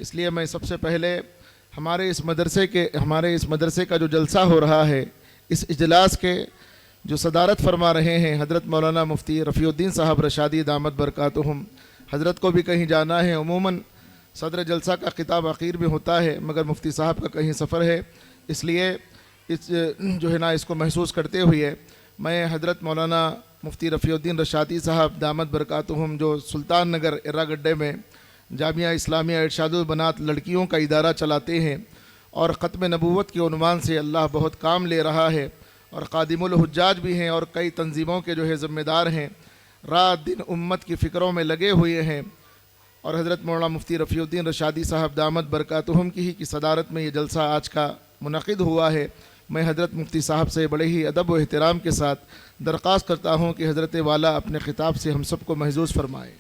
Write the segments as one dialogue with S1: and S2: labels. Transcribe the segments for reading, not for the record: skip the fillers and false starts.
S1: इसलिए मैं सबसे पहले हमारे इस मदरसे का जो जलसा हो रहा है, इस इजलास के जो सदारत फरमा रहे हैं हज़रत मौलाना मुफ्ती रफ़ीउद्दीन साहब रशादी दामद बरकातुहुम, हज़रत को भी कहीं जाना है। उमूमन सदर जलसा का खिताब आखिर में होता है, मगर मुफ्ती साहब का कहीं सफ़र है, इसलिए इस जो है ना इसको महसूस करते हुए मैं हज़रत मौलाना मुफ्ती रफ़ीउद्दीन रशादी साहब दामद बरकातुहुम, जो सुल्तान नगर एर्रागड्डे में जामिया इस्लामिया इरशादुल बनात लड़कियों का इदारा चलाते हैं और ख़त्म नबूवत के उन्वान से अल्लाह बहुत काम ले रहा है और क़ादिमुल हुज्जाज भी हैं और कई तंजीमों के जो है ज़िम्मेदार हैं, रात दिन उम्मत की फ़िक्रों में लगे हुए हैं। और हज़रत मौलाना मुफ्ती रफ़ीउद्दीन रशादी साहब दामद बरकातुहुम की ही की सदारत में ये जलसा आज का मुनक़िद हुआ है। मैं हज़रत मुफ्ती साहब से बड़े ही अदब व एहतराम के साथ दरख्वास्त करता हूँ कि हज़रत वाला अपने ख़िताब से हम सबको महजूज़ फरमाएँ।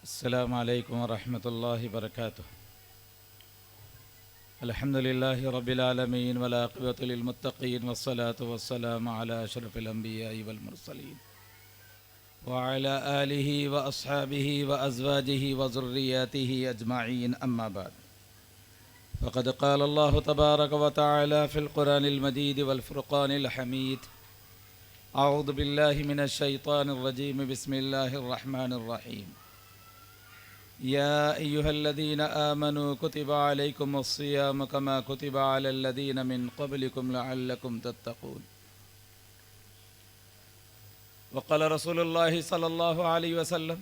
S2: अस्सलामु अलैकुम वरहमतुल्लाहि वबरकातुहू। अल्हम्दुलिल्लाहि रब्बिल आलमीन वल आक़िबतु लिल मुत्तक़ीन वस्सलातु वस्सलामु अला अशरफिल अंबियाइ वल मुरसलीन व अला आलिहि व अस्हाबिहि व अज़वाजिहि व ज़ुर्रिय्यातिहि अजमईन, अम्मा बाद। फ़क़द क़ाल अल्लाहु तबारक व तआला फ़िल क़ुरानिल मजीद वल फ़ुरक़ानिल हमीद। अऊज़ु बिल्लाहि मिनश शैतानिर रजीम, बिस्मिल्लाहिर रहमानिर रहीम। या अय्युहल्लज़ीना आमनू कुतिबा अलैकुमुस्सियाम कमा कुतिबा अलल्लज़ीना मिन क़ब्लिकुम लअल्लकुम तत्तक़ून। वक़ाल रसूलुल्लाहि सल्लल्लाहु अलैहि वसल्लम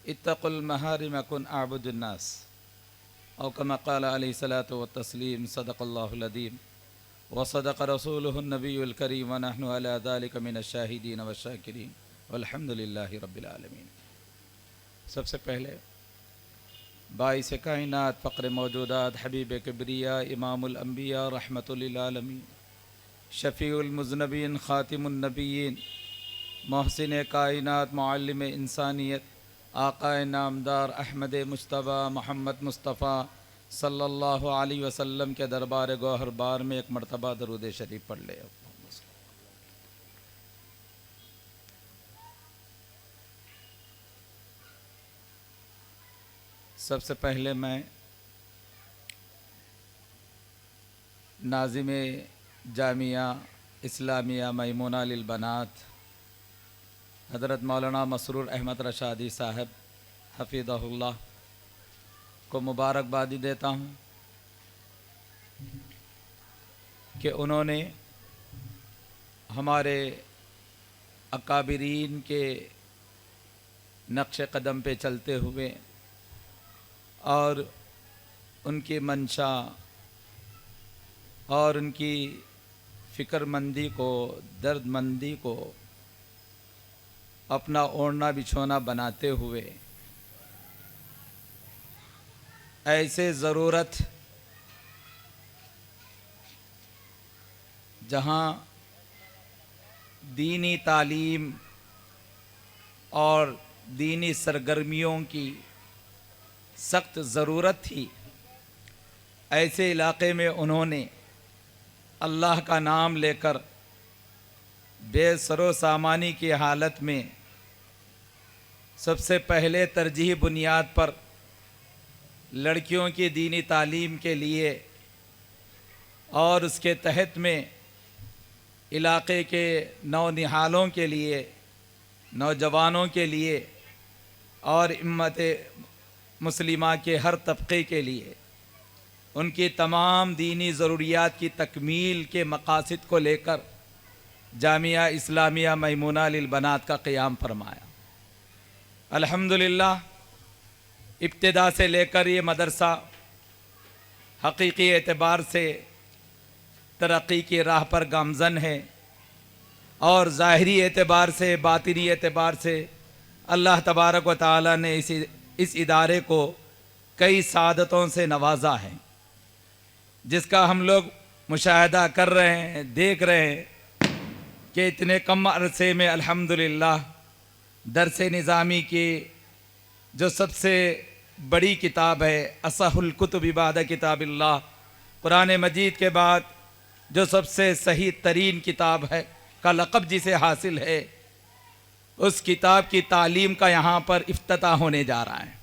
S2: इत्तक़ुल महारिम कुन अअबुदुन नास, औ कमा क़ाल अलैहि सलातु व तस्लीम। सदक़ल्लाहुल अज़ीम व सदक़ रसूलुहुन नबियुल करीम व नहनु अला ज़ालिका मिनश शाहिदीन व शाकिरीन वल्हम्दुलिल्लाहि रब्बिल आलमीन। सबसे पहले बाइस कायनात फ़क्र मौजूदात हबीब किब्रिया इमामुल अंबिया रहमतुल लिल आलमीन शफ़ीउल मुज़नबीन ख़ातिमुन नबिय्यीन मोहसिन कायनात मुअल्लिम इंसानियत आक़ाए नामदार अहमद मुज्तबा मोहम्मद मुस्तफ़ा सल्लल्लाहु अलैहि वसल्लम के दरबार गौहर बार में एक मरतबा दरूद शरीफ पढ़ ले। सबसे पहले मैं नाज़िम जामिया इस्लामिया मैमूना लिल बनात हज़रत मौलाना मसरूर अहमद रशादी साहब हफ़िज़हुल्लाह को मुबारकबादी देता हूँ कि उन्होंने हमारे अकाबिरीन के नक्श कदम पे चलते हुए और उनकी मंशा और उनकी फ़िक्रमंदी को, दर्दमंदी को अपना ओढ़ना बिछोना बनाते हुए ऐसे ज़रूरत जहाँ दीनी तालीम और दीनी सरगर्मियों की सख्त ज़रूरत थी, ऐसे इलाक़े में उन्होंने अल्लाह का नाम लेकर बेसरो सामानी की हालत में सबसे पहले तरजीह बुनियाद पर लड़कियों की दीनी तालीम के लिए और उसके तहत में इलाक़े के नौनिहालों के लिए, नौजवानों के लिए और उम्मत मुस्लिमा के हर तबक़े के लिए उनकी तमाम दीनी ज़रूरियात की तकमील के मक़ासिद को लेकर जामिया इस्लामिया मैमूना लिल बनात का क़याम फरमाया। अल्हम्दुलिल्लाह, इब्तिदा से लेकर ये मदरसा हकीकी एतबार से तरक्की की राह पर गामज़न है और ज़ाहिरी एतबार से, बातिनी एतबार से अल्लाह तबारक व तआला ने इस इदारे को कई सादतों से नवाजा है, जिसका हम लोग मुशाहिदा कर रहे हैं, देख रहे हैं कि इतने कम अरसे में अल्हम्दुलिल्लाह दरस निज़ामी की जो सबसे बड़ी किताब है असहुल कुतुब बाद किताबिल्लाह, कुरान मजीद के बाद जो सबसे सही तरीन किताब है का लक़ब जिसे हासिल है, उस किताब की तालीम का यहाँ पर इफ्तिताह होने जा रहा है।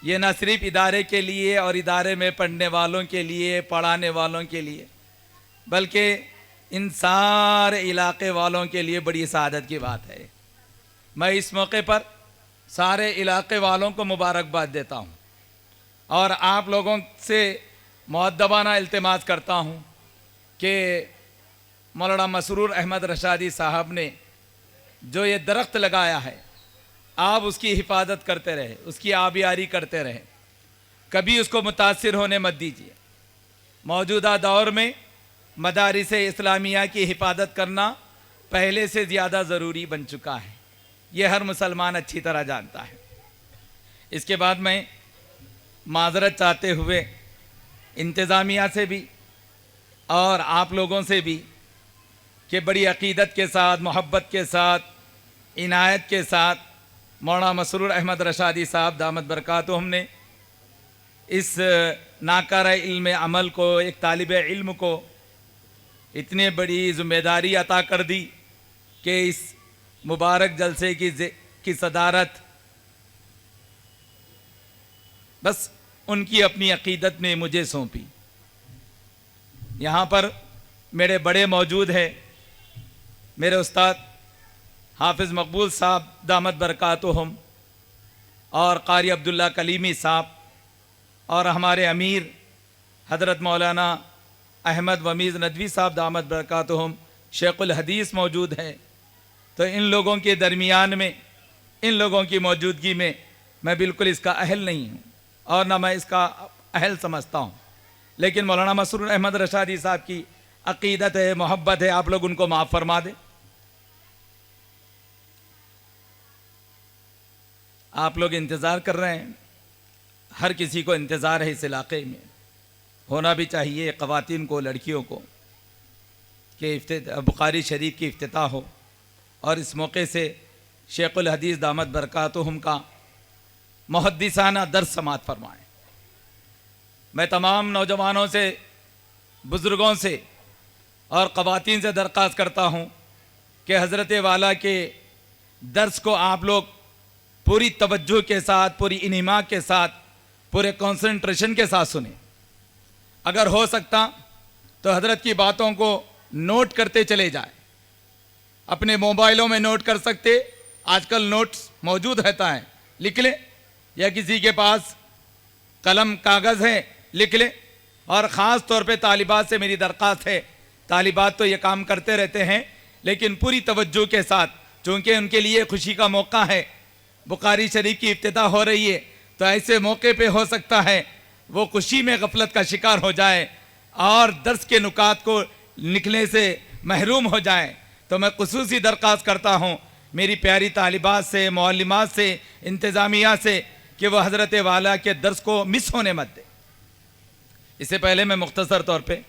S2: ये न सिर्फ इदारे के लिए और इदारे में पढ़ने वालों के लिए, पढ़ाने वालों के लिए, बल्कि इन सारे इलाके वालों के लिए बड़ी सआदत की बात है। मैं इस मौके पर सारे इलाके वालों को मुबारकबाद देता हूँ और आप लोगों से मुअद्दबाना इल्तिमास करता हूँ कि मौलाना मसरूर अहमद रशादी साहब ने जो ये दरख्त लगाया है, आप उसकी हिफाजत करते रहे, उसकी आबियारी करते रहे, कभी उसको मुतासिर होने मत दीजिए। मौजूदा दौर में मदारिस इस्लामिया की हिफाजत करना पहले से ज़्यादा ज़रूरी बन चुका है, ये हर मुसलमान अच्छी तरह जानता है। इसके बाद मैं माज़रत चाहते हुए इंतज़ामिया से भी और आप लोगों से भी कि बड़ी अक़ीदत के साथ, मोहब्बत के साथ, इनायत के साथ मौलाना मसरूर अहमद रशादी साहब दामत बरकातुहुम ने इस नाकारा इल्म अमल को, एक तालिब इल्म को इतनी बड़ी ज़िम्मेदारी अता कर दी कि इस मुबारक जलसे की सदारत बस उनकी अपनी अक़ीदत ने मुझे सौंपी। यहाँ पर मेरे बड़े मौजूद हैं, मेरे उस्ताद हाफिज़ मकबूल साहब दामत बरकातुहुम और कारी अब्दुल्ला कलीमी साहब और हमारे अमीर हज़रत मौलाना अहमद वमीज़ नदवी साहब दामत बरकातुहुम शेखुल हदीस मौजूद हैं। तो इन लोगों के दरमियान में, इन लोगों की मौजूदगी में मैं बिल्कुल इसका अहल नहीं हूँ और ना मैं इसका अहल समझता हूँ, लेकिन मौलाना मसरूर अहमद रशादी साहब की अक़ीदत है, मोहब्बत है, आप लोग उनको माफ़ फरमा दें। आप लोग इंतज़ार कर रहे हैं, हर किसी को इंतज़ार है इस इलाके में, होना भी चाहिए ख़वातीन को, लड़कियों को, कि बुखारी शरीफ की इफ्तिताह हो और इस मौके से शेखुल हदीस दामत बरकातुहुम का मुहद्दिसाना दर्स समाअत फरमाएँ। मैं तमाम नौजवानों से, बुज़ुर्गों से और ख़वातीन से दरख्वास्त करता हूँ कि हज़रत वाला के दर्स को आप लोग पूरी तवज्जो के साथ, पूरी इन्हिमाक के साथ, पूरे कंसंट्रेशन के साथ सुने। अगर हो सकता तो हज़रत की बातों को नोट करते चले जाए, अपने मोबाइलों में नोट कर सकते, आजकल नोट्स मौजूद रहता है, लिख लें, या किसी के पास कलम कागज़ है लिख लें। और ख़ास तौर पे तालिबात से मेरी दरख्वास्त है, तालिबात तो ये काम करते रहते हैं लेकिन पूरी तवज्जो के साथ, चूँकि उनके लिए खुशी का मौका है, बुखारी शरीफ की इफ्तिताह हो रही है, तो ऐसे मौके पे हो सकता है वो खुशी में गफलत का शिकार हो जाए और दर्स के नुकात को निकलने से महरूम हो जाए। तो मैं खुसूसी दरख्वास्त करता हूँ मेरी प्यारी तालिबात से, मौल्लिमात से, इंतज़ामिया से कि वह हज़रत वाला के दर्स को मिस होने मत दे। इससे पहले मैं मुख्तसर तौर पे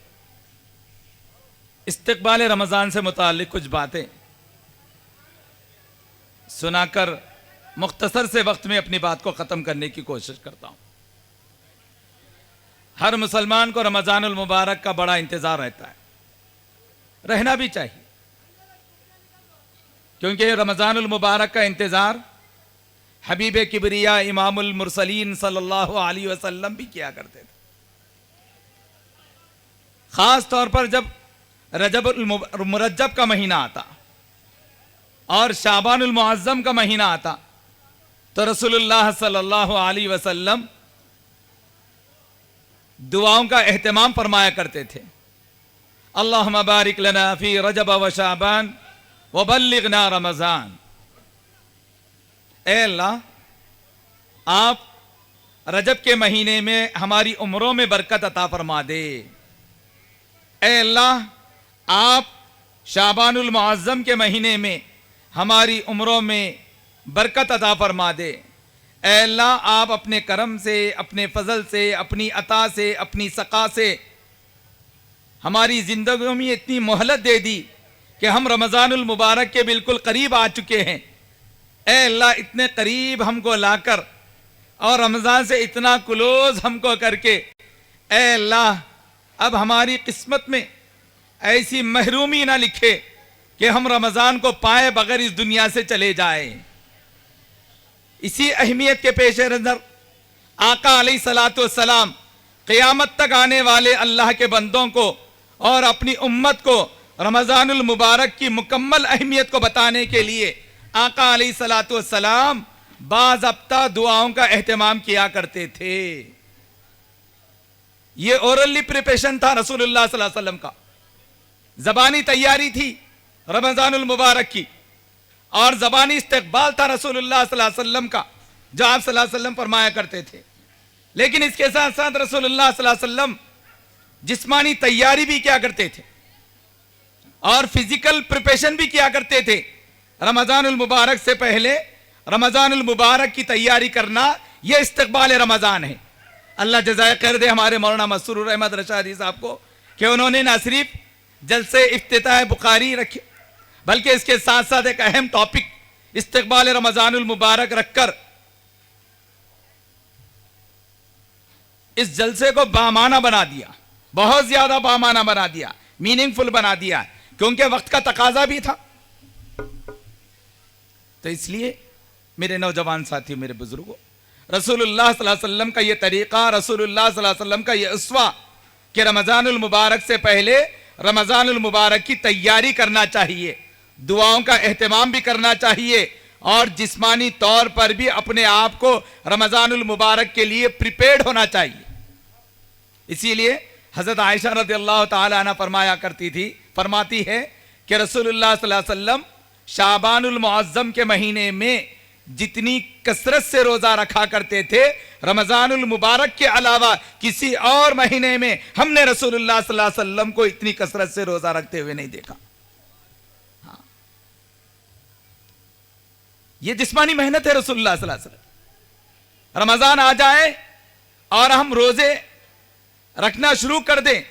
S2: इस्तक़बाल रमज़ान से मुताल्लिक़ कुछ बातें सुनाकर मुख्तसर से वक्त में अपनी बात को ख़त्म करने की कोशिश करता हूँ। हर मुसलमान को रमज़ानुल मुबारक का बड़ा इंतज़ार रहता है, रहना भी चाहिए, क्योंकि रमज़ानुल मुबारक का इंतज़ार हबीब किबरिया इमामुल मुरसलीन सल्लल्लाहु अलैहि वसल्लम भी किया करते थे। ख़ास तौर पर जब रजबुल मुरज्जब का महीना आता और शाबानुल मुअज़्ज़म का महीना आता तो रसूलुल्लाह सल्लल्लाहु अलैहि वसल्लम दुआओं का एहतमाम फरमाया करते थे। अल्लाहुम्मा बारिक लना फी रजब व शाबान व बल्लिगना रमज़ान। ए अल्लाह, आप रजब के महीने में हमारी उम्रों में बरकत अता फरमा दे। ए अल्लाह, आप शाबानुल मुअज़्ज़म के महीने में हमारी उम्रों में बरकत अता फरमा दे। ऐ अल्लाह, आप अपने करम से, अपने फजल से, अपनी अता से, अपनी सक़ा से हमारी ज़िंदगियों में इतनी मोहलत दे दी कि हम रमज़ानुल मुबारक के बिल्कुल करीब आ चुके हैं। ए अल्लाह, इतने करीब हमको लाकर और रमज़ान से इतना क्लोज हमको करके, ए अल्लाह, अब हमारी किस्मत में ऐसी महरूमी ना लिखे कि हम रमज़ान को पाए बगैर इस दुनिया से चले जाएं। इसी अहमियत के पेश नज़र आका अलैहिस्सलातु वस्सलाम क़यामत तक आने वाले अल्लाह के बंदों को और अपनी उम्मत को रमज़ानुल मुबारक की मुकम्मल अहमियत को बताने के लिए आका अलैहिस्सलातु वस्सलाम बाज़ाब्ता दुआओं का एहतमाम किया करते थे। ये ओरली प्रिपरेशन था रसूलुल्लाह सल्लल्लाहु अलैहि वसल्लम का, ज़बानी तैयारी थी रमज़ानुल मुबारक की, और ज़बानी इस्तक़बाल था रसूलुल्लाह सल्लल्लाहु अलैहि वसल्लम का, जो आप सल्लल्लाहु अलैहि वसल्लम फरमाया करते थे। लेकिन इसके साथ साथ रसूलुल्लाह सल्लल्लाहु अलैहि वसल्लम जिस्मानी तैयारी भी किया करते थे और फिजिकल प्रिपरेशन भी किया करते थे। रमज़ानुल मुबारक से पहले रमज़ानुल मुबारक की तैयारी करना, यह इस्तक़बाल रमज़ान है। अल्लाह जज़ाए खैर दे हमारे मौलाना मसरूर अहमद रशादी साहब को कि उन्होंने न सिर्फ जलसे इफ्तिताह बुखारी रखे, बल्कि इसके साथ साथ एक अहम टॉपिक इस्तक़बाल रमज़ानुल मुबारक रखकर इस जलसे को बामाना बना दिया, बहुत ज्यादा बामाना बना दिया, मीनिंगफुल बना दिया, क्योंकि वक्त का तकाजा भी था। तो इसलिए मेरे नौजवान साथी, मेरे बुजुर्गों, रसूलुल्लाह सल्लल्लाहु अलैहि वसल्लम का ये तरीक़ा, रसूलुल्लाह सल्लल्लाहु अलैहि वसल्लम का ये उस्वा कि रमज़ानुल मुबारक से पहले रमज़ानुल मुबारक की तैयारी करना चाहिए, दुआओं का एहतमाम भी करना चाहिए और जिस्मानी तौर पर भी अपने आप को रमज़ानुल मुबारक के लिए प्रिपेयर्ड होना चाहिए। इसीलिए हज़रत आयशा रज़ियल्लाहु ताला अन्हा फरमाती है कि रसूलुल्लाह सल्लल्लाहु अलैहि वसल्लम शाबानुल मुअज़्ज़म के महीने में जितनी कसरत से रोजा रखा करते थे, रमज़ानुल मुबारक के अलावा किसी और महीने में हमने रसूलुल्लाह सल्लल्लाहु अलैहि वसल्लम को इतनी कसरत से रोजा रखते हुए नहीं देखा। हाँ, ये जिस्मानी मेहनत है रसूलुल्लाह सल्लल्लाहु अलैहि वसल्लम। रमज़ान आ जाए और हम रोजे रखना शुरू कर दें,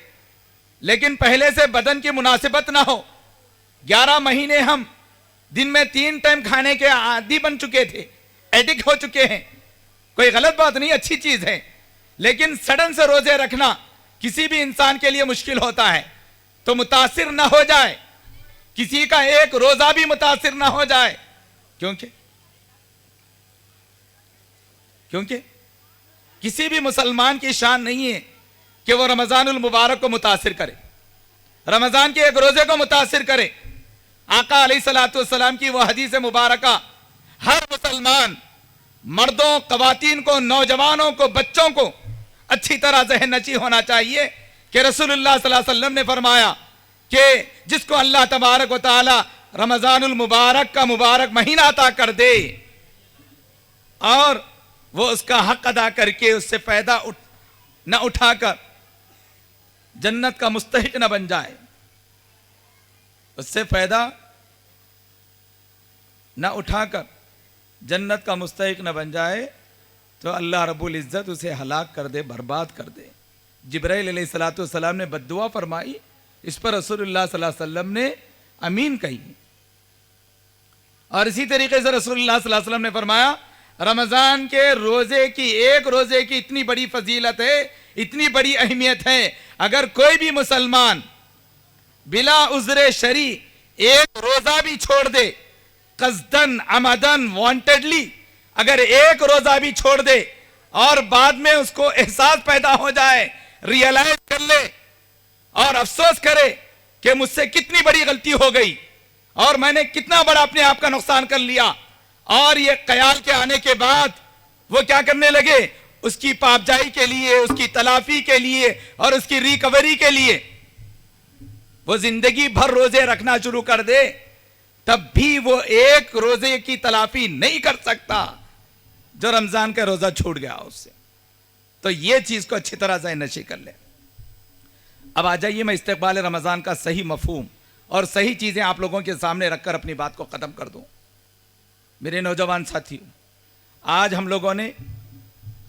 S2: लेकिन पहले से बदन की मुनासिबत ना हो। 11 महीने हम दिन में 3 टाइम खाने के आदी बन चुके थे, एडिक्ट हो चुके हैं। कोई गलत बात नहीं, अच्छी चीज है, लेकिन सडन से रोजे रखना किसी भी इंसान के लिए मुश्किल होता है। तो मुतासिर ना हो जाए, किसी का एक रोजा भी मुतासिर ना हो जाए, क्योंकि किसी भी मुसलमान की शान नहीं है कि वो रमज़ानुल मुबारक को मुतासिर करे, रमज़ान के एक रोजे को मुतासिर करे। आका अलैहिस्सलातु वस्सलाम की वो हदीस मुबारका हर मुसलमान मर्दों, ख़वातीन को, नौजवानों को, बच्चों को अच्छी तरह ज़हन नशी होना चाहिए कि रसूलुल्लाह सल्लल्लाहु अलैहि वसल्लम ने फरमाया कि जिसको अल्लाह तबारक व तआला रमज़ानुल मुबारक का मुबारक महीना अता कर दे और वो उसका हक अदा करके उससे फ़ायदा न उठाकर जन्नत का मुस्तहिक न बन जाए, उससे फायदा न उठाकर जन्नत का मुस्तहिक न बन जाए, तो अल्लाह रब्बुल इज़्ज़त उसे हलाक कर दे, बर्बाद कर दे। जिब्राइल अलैहिस्सलातु वस्सलाम ने बद्दुआ फरमाई, इस पर रसूलुल्लाह सल्लल्लाहु अलैहि वसल्लम ने अमीन कही। और इसी तरीके से रसूलुल्लाह सल्लल्लाहु अलैहि वसल्लम ने फरमाया, रमज़ान के रोजे की, एक रोजे की इतनी बड़ी फजीलत है, इतनी बड़ी अहमियत है, अगर कोई भी मुसलमान बिला उज़्रे शरी एक रोजा भी छोड़ दे, कस्दन अमदन वांटेडली अगर एक रोजा भी छोड़ दे और बाद में उसको एहसास पैदा हो जाए, रियलाइज कर ले और अफसोस करे कि मुझसे कितनी बड़ी गलती हो गई और मैंने कितना बड़ा अपने आप का नुकसान कर लिया, और ये ख्याल के आने के बाद वो क्या करने लगे, उसकी पापजाई के लिए, उसकी तलाफी के लिए और उसकी रिकवरी के लिए वो जिंदगी भर रोजे रखना शुरू कर दे, तब भी वो एक रोजे की तलाफी नहीं कर सकता जो रमजान का रोजा छूट गया उससे। तो ये चीज को अच्छी तरह से नशी कर ले। अब आ जाइए, मैं इस्तक़बाल रमजान का सही मफहूम और सही चीजें आप लोगों के सामने रखकर अपनी बात को खत्म कर दूं। मेरे नौजवान साथियों, आज हम लोगों ने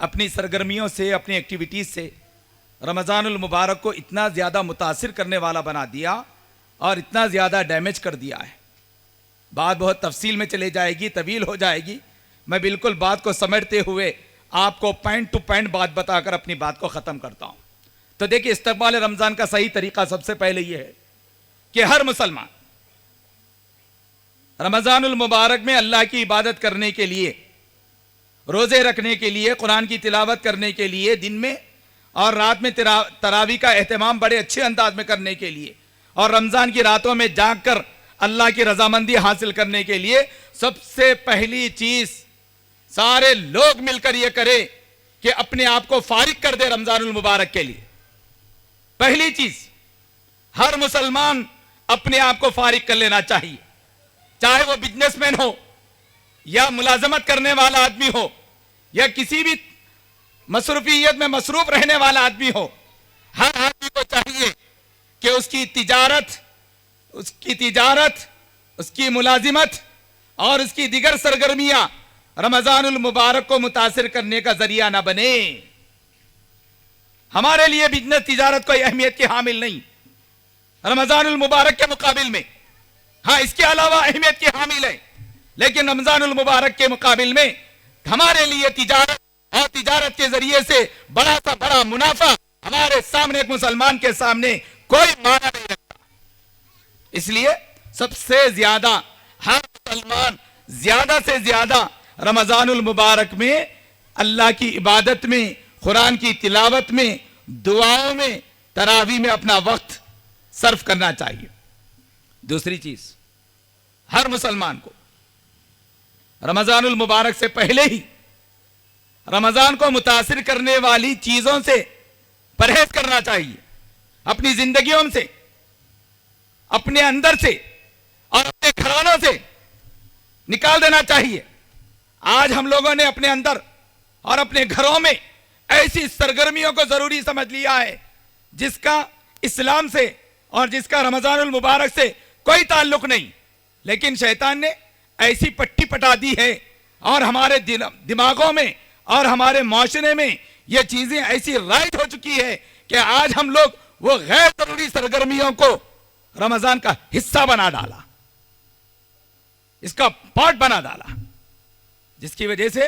S2: अपनी सरगर्मियों से, अपनी एक्टिविटीज से रमज़ानुल मुबारक को इतना ज़्यादा मुतासिर करने वाला बना दिया और इतना ज़्यादा डैमेज कर दिया है। बात बहुत तफसील में चले जाएगी, तवील हो जाएगी। मैं बिल्कुल बात को समेटते हुए आपको पॉइंट टू पॉइंट बात बताकर अपनी बात को ख़त्म करता हूँ। तो देखिए, इस्तकबाल रमज़ान का सही तरीका सबसे पहले ये है कि हर मुसलमान रमज़ानुल मुबारक में अल्लाह की इबादत करने के लिए, रोज़े रखने के लिए, कुरान की तिलावत करने के लिए, दिन में और रात में तरावी का एहतमाम बड़े अच्छे अंदाज में करने के लिए, और रमज़ान की रातों में जाग कर अल्लाह की रजामंदी हासिल करने के लिए सबसे पहली चीज़ सारे लोग मिलकर यह करें कि अपने आप को फारिग कर दे रमज़ानुल मुबारक के लिए। पहली चीज़, हर मुसलमान अपने आप को फारिग कर लेना चाहिए, चाहे वो बिजनेसमैन हो या मुलाजमत करने वाला आदमी हो या किसी भी मसरूफियत में मसरूफ रहने वाला आदमी हो। हर आदमी को चाहिए कि उसकी तिजारत, उसकी मुलाजिमत और उसकी दिगर सरगर्मियां रमज़ानुल मुबारक को मुतासिर करने का जरिया ना बने। हमारे लिए बिजनेस तिजारत कोई अहमियत की हामिल नहीं रमज़ानुल मुबारक के मुकाबिल में। हाँ, इसके अलावा अहमियत की हामिल है, लेकिन रमज़ानुल मुबारक के मुकाबिल में हमारे लिए तिजारत और तिजारत के जरिए से बड़ा सा बड़ा मुनाफा हमारे सामने, एक मुसलमान के सामने कोई माना नहीं रखता। इसलिए सबसे ज्यादा हर मुसलमान ज्यादा से ज्यादा रमज़ानुल मुबारक में अल्लाह की इबादत में, कुरान की तिलावत में, दुआओं में, तरावी में अपना वक्त सर्फ करना चाहिए। दूसरी चीज, हर मुसलमान को रमज़ानुल मुबारक से पहले ही रमज़ान को मुतासिर करने वाली चीजों से परहेज करना चाहिए। अपनी जिंदगियों से, अपने अंदर से और अपने घरानों से निकाल देना चाहिए। आज हम लोगों ने अपने अंदर और अपने घरों में ऐसी सरगर्मियों को जरूरी समझ लिया है जिसका इस्लाम से और जिसका रमज़ानुल मुबारक से कोई ताल्लुक नहीं, लेकिन शैतान ने ऐसी पट्टी पटा दी है और हमारे दिमागों में और हमारे माशरे में ये चीजें ऐसी राइट हो चुकी है कि आज हम लोग वो गैर जरूरी सरगर्मियों को रमजान का हिस्सा बना डाला, इसका पार्ट बना डाला, जिसकी वजह से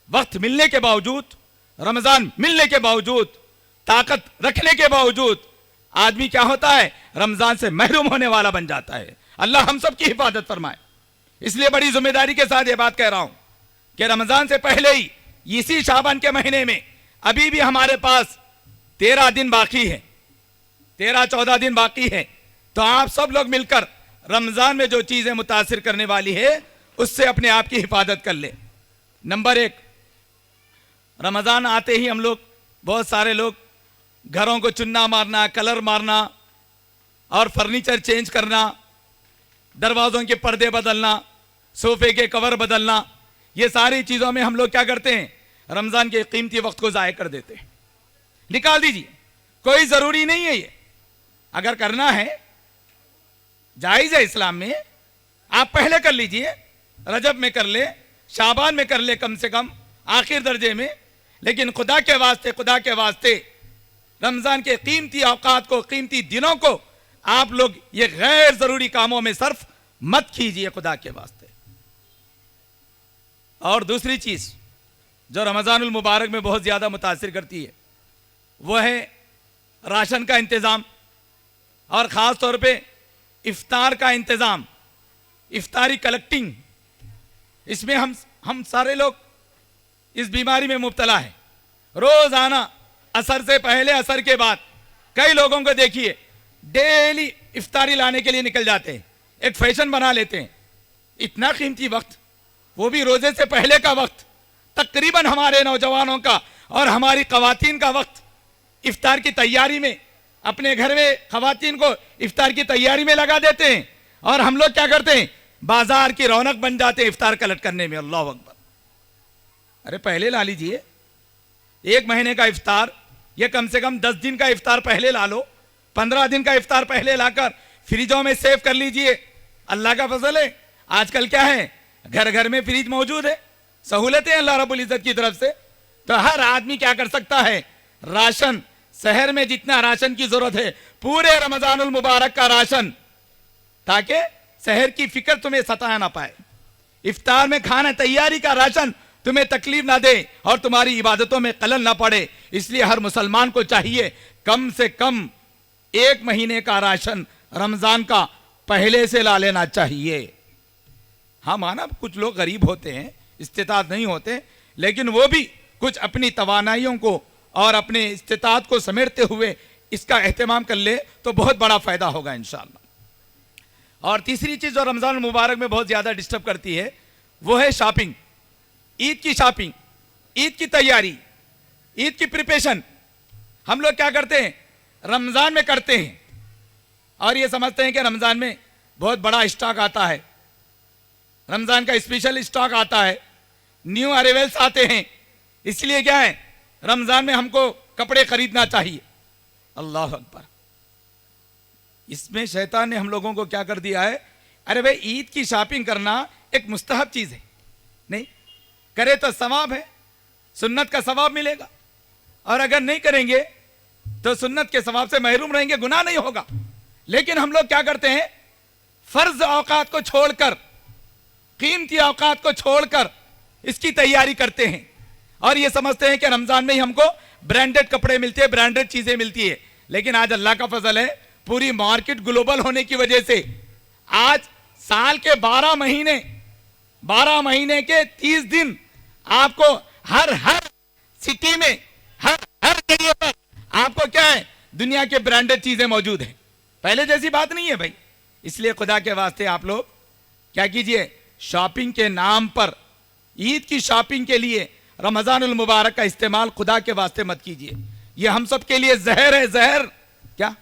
S2: वक्त मिलने के बावजूद, रमजान मिलने के बावजूद, ताकत रखने के बावजूद आदमी क्या होता है, रमजान से महरूम होने वाला बन जाता है। अल्लाह हम सब की हिफाजत फरमाए। इसलिए बड़ी जिम्मेदारी के साथ यह बात कह रहा हूं कि रमजान से पहले ही इसी शाबान के महीने में अभी भी हमारे पास 13 दिन बाकी है, 13-14 दिन बाकी है। तो आप सब लोग मिलकर रमजान में जो चीजें मुतासिर करने वाली है उससे अपने आप की हिफाजत कर ले। नंबर 1, रमजान आते ही हम लोग, बहुत सारे लोग घरों को चुन्ना मारना, कलर मारना और फर्नीचर चेंज करना, दरवाजों के पर्दे बदलना, सोफे के कवर बदलना, ये सारी चीजों में हम लोग क्या करते हैं, रमजान के कीमती वक्त को जाया कर देते हैं। निकाल दीजिए, कोई जरूरी नहीं है। ये अगर करना है जायज है इस्लाम में, आप पहले कर लीजिए, रजब में कर ले, शाबान में कर ले, कम से कम आखिर दर्जे में। लेकिन खुदा के वास्ते रमजान के कीमती औकात को, कीमती दिनों को आप लोग ये गैर जरूरी कामों में सर्फ मत कीजिए, खुदा के वास्ते। और दूसरी चीज जो रमजानुल मुबारक में बहुत ज्यादा मुतासिर करती है वो है राशन का इंतजाम और ख़ास तौर पे इफ्तार का इंतज़ाम, इफ्तारी कलेक्टिंग। इसमें हम सारे लोग इस बीमारी में मुब्तला है। रोज़ाना असर से पहले, असर के बाद कई लोगों को देखिए डेली इफ्तारी लाने के लिए निकल जाते हैं, एक फैशन बना लेते हैं। इतना कीमती वक्त, वो भी रोज़े से पहले का वक्त, तकरीबन हमारे नौजवानों का और हमारी ख़वातीन का वक्त इफ्तार की तैयारी में, अपने घर में ख़वातीन को इफ्तार की तैयारी में लगा देते हैं और हम लोग क्या करते हैं, बाजार की रौनक बन जाते हैं इफ्तार कलेक्ट करने में। अल्लाह अकबर। अरे पहले ला लीजिए, 1 महीने का इफ्तार, ये कम से कम 10 दिन का इफ्तार पहले ला लो, 15 दिन का इफ्तार पहले लाकर फ्रिजों में सेव कर लीजिए। अल्लाह का फजल है, आजकल क्या है, घर घर में फ्रिज मौजूद है, सहूलतें अल्लाह रब्बुल इज्जत की तरफ से। तो हर आदमी क्या कर सकता है, राशन, शहर में जितना राशन की जरूरत है, पूरे रमजानुल मुबारक का राशन ताकि सहर की फिक्र तुम्हें सता ना पाए, इफ्तार में खाना तैयारी का राशन तुम्हें तकलीफ ना दे और तुम्हारी इबादतों में खलल ना पड़े। इसलिए हर मुसलमान को चाहिए कम से कम 1 महीने का राशन रमजान का पहले से ला लेना चाहिए। हाँ माना कुछ लोग गरीब होते हैं, इस्तिताअत नहीं होते, लेकिन वो भी कुछ अपनी तवानाइयों को और अपने इस्तिताअत को समेटते हुए इसका एहतमाम कर ले तो बहुत बड़ा फायदा होगा इंशाअल्लाह। और तीसरी चीज जो रमजान मुबारक में बहुत ज्यादा डिस्टर्ब करती है वो है शॉपिंग, ईद की शॉपिंग, ईद की तैयारी, ईद की प्रिपरेशन। हम लोग क्या करते हैं, रमजान में करते हैं और ये समझते हैं कि रमजान में बहुत बड़ा स्टॉक आता है, रमजान का स्पेशल स्टॉक आता है, न्यू अराइवल्स आते हैं, इसलिए क्या है रमजान में हमको कपड़े खरीदना चाहिए। अल्लाह अकबर। इसमें शैतान ने हम लोगों को क्या कर दिया है, अरे भाई ईद की शॉपिंग करना एक मुस्तहब चीज है, नहीं करे तो सवाब है, सुन्नत का सवाब मिलेगा, और अगर नहीं करेंगे तो सुन्नत के सवाब से महरूम रहेंगे, गुनाह नहीं होगा। लेकिन हम लोग क्या करते हैं, फर्ज औकात को छोड़कर, कीमती औकात को छोड़कर इसकी तैयारी करते हैं और ये समझते हैं कि रमजान में ही हमको ब्रांडेड कपड़े मिलते हैं, ब्रांडेड चीजें मिलती है। लेकिन आज अल्लाह का फजल है, पूरी मार्केट ग्लोबल होने की वजह से आज साल के 12 महीने के 30 दिन आपको हर सिटी में, हर जगह पर आपको क्या है, दुनिया के ब्रांडेड चीजें मौजूद हैं। पहले जैसी बात नहीं है भाई। इसलिए खुदा के वास्ते आप लोग क्या कीजिए, शॉपिंग के नाम पर, ईद की शॉपिंग के लिए रमजानुल मुबारक का इस्तेमाल खुदा के वास्ते मत कीजिए। ये हम सब के लिए जहर है, जहर, क्या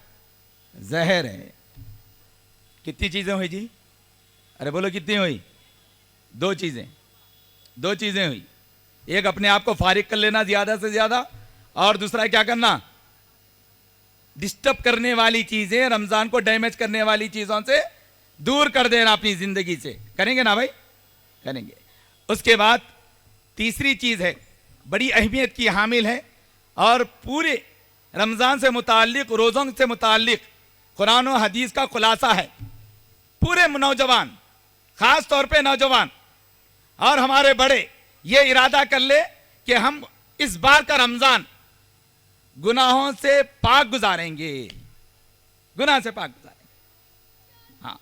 S2: जहर है। कितनी चीजें हुई जी, अरे बोलो कितनी हुई, 2 चीजें हुई। एक अपने आप को फारिग कर लेना ज्यादा से ज्यादा, और दूसरा क्या करना, डिस्टर्ब करने वाली चीजें, रमजान को डैमेज करने वाली चीजों से दूर कर देना अपनी जिंदगी से। करेंगे ना भाई, करेंगे। उसके बाद तीसरी चीज है, बड़ी अहमियत की हामिल है और पूरे रमजान से मुताल्लिक, रोज़ों से मुताल्लिक कुरान और हदीस का खुलासा है। पूरे नौजवान, खास तौर पे नौजवान और हमारे बड़े ये इरादा कर ले कि हम इस बार का रमजान गुनाहों से पाक गुजारेंगे, गुनाह से पाक गुजारेंगे। हाँ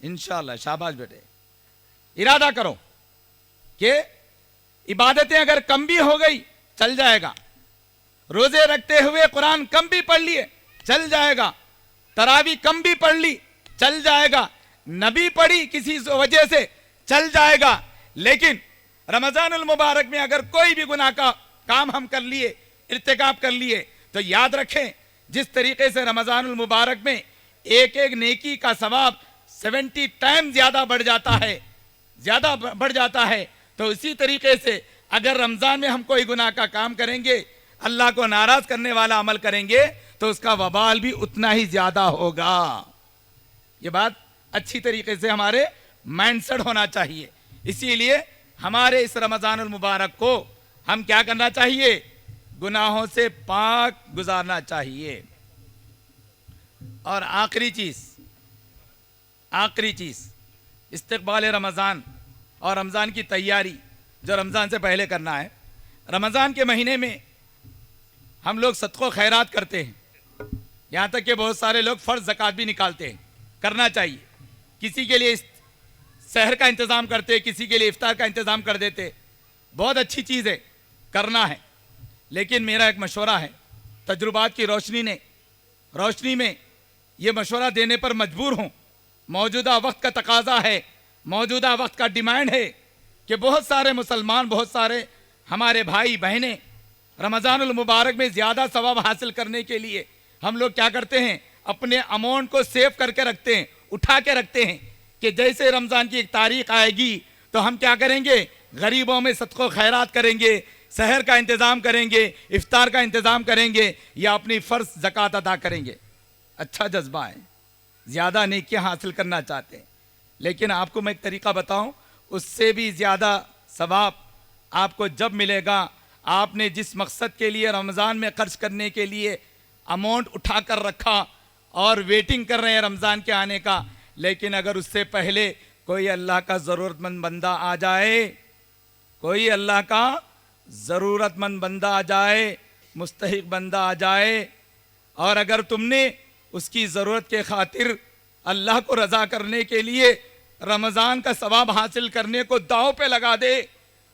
S2: इंशाअल्लाह, शाबाश बेटे, इरादा करो कि इबादतें अगर कम भी हो गई चल जाएगा, रोजे रखते हुए कुरान कम भी पढ़ लिए चल जाएगा, तरावी कम भी पढ़ ली चल जाएगा, नबी पढ़ी किसी वजह से चल जाएगा। लेकिन रमजानुल मुबारक में अगर कोई भी गुनाह का काम हम कर लिए, इर्तिकाब कर लिए, तो याद रखें जिस तरीके से रमजानुल मुबारक में एक एक नेकी का सवाब 70 टाइम ज्यादा बढ़ जाता है, ज्यादा बढ़ जाता है, तो इसी तरीके से अगर रमजान में हम कोई गुनाह का काम करेंगे, अल्लाह को नाराज करने वाला अमल करेंगे, तो उसका वबाल भी उतना ही ज्यादा होगा। ये बात अच्छी तरीके से हमारे माइंडसेट होना चाहिए। इसीलिए हमारे इस रमजानुल मुबारक को हम क्या करना चाहिए, गुनाहों से पाक गुजारना चाहिए। और आखिरी चीज इस्तकबाल रमजान और रमजान की तैयारी जो रमजान से पहले करना है। रमजान के महीने में हम लोग सदक़ो खैरात करते हैं, यहाँ तक कि बहुत सारे लोग फ़र्ज़ ज़कात भी निकालते हैं, करना चाहिए। किसी के लिए सहर का इंतज़ाम करते, किसी के लिए इफ्तार का इंतज़ाम कर देते, बहुत अच्छी चीज़ है, करना है। लेकिन मेरा एक मशवरा है, तजुर्बात की रोशनी में ये मशवरा देने पर मजबूर हूँ। मौजूदा वक्त का तकाजा है, मौजूदा वक्त का डिमांड है कि बहुत सारे मुसलमान, बहुत सारे हमारे भाई बहनें रमज़ानुल मुबारक में ज़्यादा सवाब हासिल करने के लिए हम लोग क्या करते हैं, अपने अमाउंट को सेव करके रखते हैं, उठा के रखते हैं कि जैसे रमज़ान की एक तारीख आएगी तो हम क्या करेंगे, गरीबों में सदक़ो खैरात करेंगे, सहर का इंतज़ाम करेंगे, इफ्तार का इंतज़ाम करेंगे या अपनी फ़र्ज़ ज़कात अदा करेंगे। अच्छा जज्बा है, ज़्यादा नेकियां हासिल करना चाहते हैं। लेकिन आपको मैं एक तरीका बताऊं, उससे भी ज़्यादा सवाब आपको जब मिलेगा आपने जिस मकसद के लिए रमज़ान में खर्च करने के लिए अमाउंट उठा कर रखा और वेटिंग कर रहे हैं रमज़ान के आने का, लेकिन अगर उससे पहले कोई अल्लाह का ज़रूरतमंद बंदा आ जाए, कोई अल्लाह का ज़रूरतमंद बंदा आ जाए, मुस्तहिक बंदा आ जाए, और अगर तुमने उसकी ज़रूरत के खातिर अल्लाह को रज़ा करने के लिए रमज़ान का सवाब हासिल करने को दांव पे लगा दे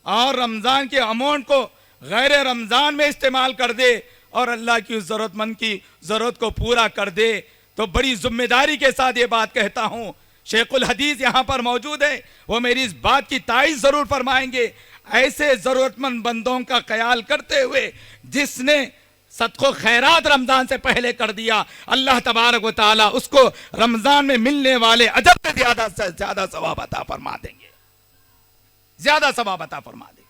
S2: और रमज़ान के अमाउंट को गैर रमज़ान में इस्तेमाल कर दे और अल्लाह की उस ज़रूरतमंद की ज़रूरत को पूरा कर दे, तो बड़ी जिम्मेदारी के साथ ये बात कहता हूँ, शेखुल हदीस यहाँ पर मौजूद है, वो मेरी इस बात की तायीद ज़रूर फरमाएंगे। ऐसे ज़रूरतमंद बंदों का ख्याल करते हुए जिसने सदक़ो खैरात रमज़ान से पहले कर दिया, अल्लाह तबारक व तआला उसको रमज़ान में मिलने वाले अजर से ज़्यादा सवाब अता फरमा देंगे, ज़्यादा सवाब अता फरमा देंगे।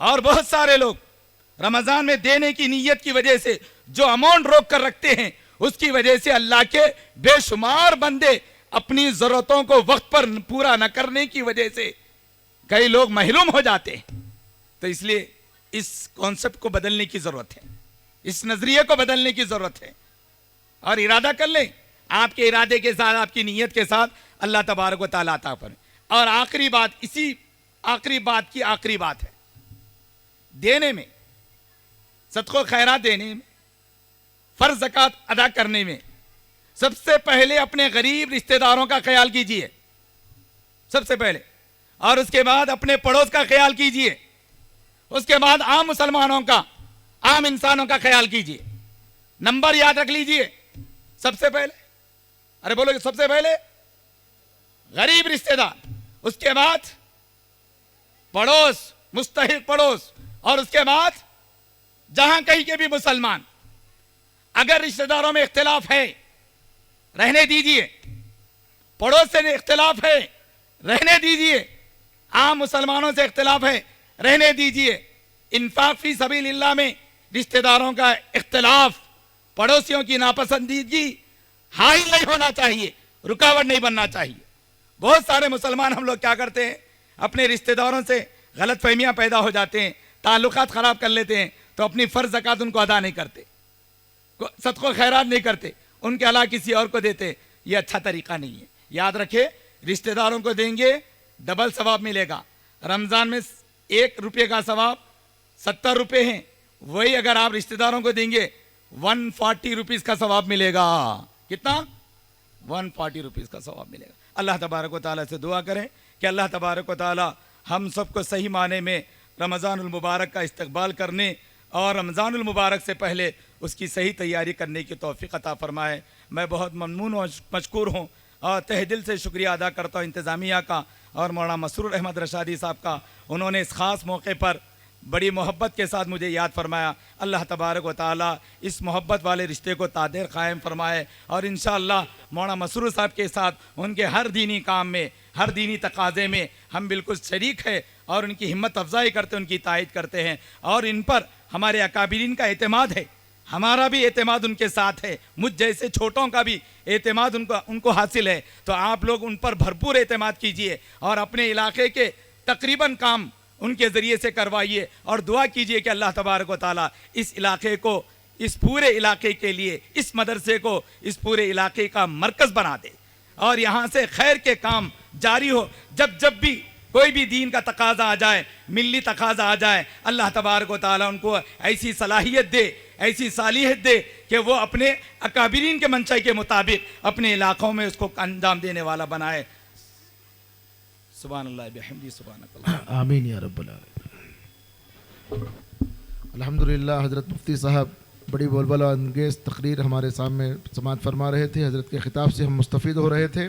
S2: और बहुत सारे लोग रमज़ान में देने की नीयत की वजह से जो अमाउंट रोक कर रखते हैं, उसकी वजह से अल्लाह के बेशुमार बंदे अपनी ज़रूरतों को वक्त पर पूरा न करने की वजह से कई लोग महरूम हो जाते हैं। तो इसलिए इस कॉन्सेप्ट को बदलने की ज़रूरत है, इस नज़रिए को बदलने की ज़रूरत है, और इरादा कर लें, आपके इरादे के साथ, आपकी नीयत के साथ अल्लाह तबारक व तआला अता फरमाए। और आखिरी बात, इसी आखिरी बात की आखिरी बात है, देने में, सदक़ो खैरात देने में, फ़र्ज़ ज़कात अदा करने में सबसे पहले अपने गरीब रिश्तेदारों का ख्याल कीजिए, सबसे पहले, और उसके बाद अपने पड़ोस का ख्याल कीजिए, उसके बाद आम मुसलमानों का, आम इंसानों का ख्याल कीजिए। नंबर याद रख लीजिए, सबसे पहले, अरे बोलो, सबसे पहले गरीब रिश्तेदार, उसके बाद पड़ोस, मुस्तहिक पड़ोस, और उसके बाद जहां कहीं के भी मुसलमान। अगर रिश्तेदारों में इख्तिलाफ है, रहने दीजिए, पड़ोस से इख्तिलाफ है, रहने दीजिए, आम मुसलमानों से इख्तिलाफ है, रहने दीजिए। इन्फाक फी सबीलिल्लाह में रिश्तेदारों का इख्तिलाफ, पड़ोसियों की नापसंदीदगी हाइल नहीं होना चाहिए, रुकावट नहीं बनना चाहिए। बहुत सारे मुसलमान हम लोग क्या करते हैं, अपने रिश्तेदारों से गलत फहमियाँ पैदा हो जाते हैं, ताल्लुकात ख़राब कर लेते हैं, तो अपनी फ़र्ज़ ज़कात उनको अदा नहीं करते, सदक़ो खैरात नहीं करते, उनके अलावा किसी और को देते। ये अच्छा तरीक़ा नहीं है। याद रखे, रिश्तेदारों को देंगे डबल सवाब मिलेगा। रमज़ान में 1 रुपये का सवाब 70 रुपये हैं, वही अगर आप रिश्तेदारों को देंगे 140 रुपीज़ का सवाब मिलेगा। कितना? 140 रुपीज़ का सवाब मिलेगा। अल्लाह तबारक व तआला से दुआ करें कि अल्लाह तबारक व तआला हम सबको सही माने में रमज़ानुल मुबारक का इस्तकबाल करने और रमज़ानुल मुबारक से पहले उसकी सही तैयारी करने की तौफ़ीक़ अता फ़रमाए। मैं बहुत ममनून और मशकूर हूँ और तहे दिल से शुक्रिया अदा करता हूँ इंतज़ामिया का और मौलाना मसरूर अहमद रशादी साहब का। उन्होंने इस ख़ास मौके पर बड़ी मोहब्बत के साथ मुझे याद फरमाया। अल्लाह तबारक व तआला इस मोहब्बत वाले रिश्ते को तादेर क़ायम फरमाए और इंशाअल्लाह मौलाना मसरूर साहब के साथ उनके हर दीनी काम में, हर दीनी तकाज़े में हम बिल्कुल शरीक है और उनकी हिम्मत अफजाई करते, उनकी तायद करते हैं और इन पर हमारे अकाबिरीन का एतमाद है, हमारा भी एतमाद उनके साथ है, मुझ जैसे छोटों का भी एतमाद उनको हासिल है। तो आप लोग उन पर भरपूर एतमाद कीजिए और अपने इलाके के तकरीबन काम उनके ज़रिए से करवाइए और दुआ कीजिए कि अल्लाह तबारक व तआला इस इलाके को, इस पूरे इलाके के लिए, इस मदरसे को इस पूरे इलाके का मरकज़ बना दे और यहाँ से खैर के काम जारी हो। जब भी कोई भी दीन का तकाज़ा आ जाए, मिल्ली तकाज़ा आ जाए, अल्लाह तबारक व तआला उनको ऐसी सलाहियत दे, ऐसी सालियत दे कि वो अपने अकाबिरीन के मंशा के मुताबिक अपने इलाक़ों में उसको अंजाम देने वाला बनाए। सुभानअल्लाह बिहम्दी सुभानअल्लाह।
S1: आमीन या रब्बल आलमीन। अल्हम्दुलिल्लाह, हज़रत मुफ्ती साहब बड़ी बोलबाला अंगेज़ तकरीर हमारे सामने समाअत फरमा रहे थे। हज़रत के ख़िताब से हम मुस्तफ़ीद हो रहे थे।